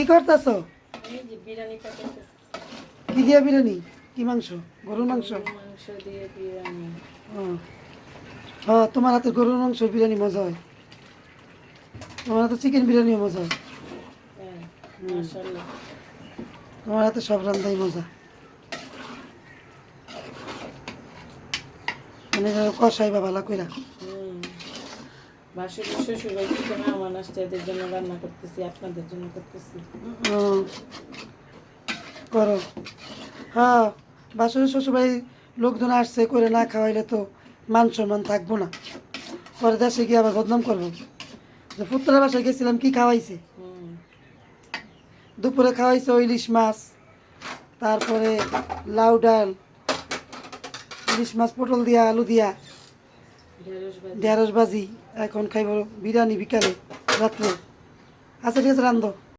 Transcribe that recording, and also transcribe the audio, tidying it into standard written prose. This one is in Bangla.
কি করতেছো? এই যে বিরিয়ানি পাকাইতেছি। কি দিয়ে বিরিয়ানি? কি মাংস? গরুর মাংস? গরুর মাংস দিয়ে বিরিয়ানি। ও তোমার হাতে গরুর মাংস বিরিয়ানি মজা হয়। তোমার হাতে চিকেন বিরিয়ানিও মজা হয়। হ্যাঁ, মাশাআল্লাহ। তোমার হাতে সব রান্নাই মজা। মানে কষাই বা ভালো কইরা। হুম, বাসুর শ্বশুর বাড়ি থেকে মেহমান আসছে, এদের জন্য রান্না করতেছি, আপনাদের জন্য করতেছি। ও, করো। হ্যাঁ, বাসুর শ্বশুরবাড়ি লোকজন আসছে করে না খাওয়াইলে তো মান সম্মান থাকবো না। পরে দেশে গিয়ে আবার বদনাম করবো যে পুত্রা বাসায় গেছিলাম কি খাওয়াইছে। হুম, দুপুরে খাওয়াইছে ইলিশ মাছ, তারপরে লাউ ডাল, ইলিশ মাছ পটল দিয়া আলু দিয়া, ঢেঁড়স ভাজি। ঢেঁড়স ভাজি। এখন খাইব বিরিয়ানি বিকালে রাত্রে। আচ্ছা ঠিক আছে রান্ধো।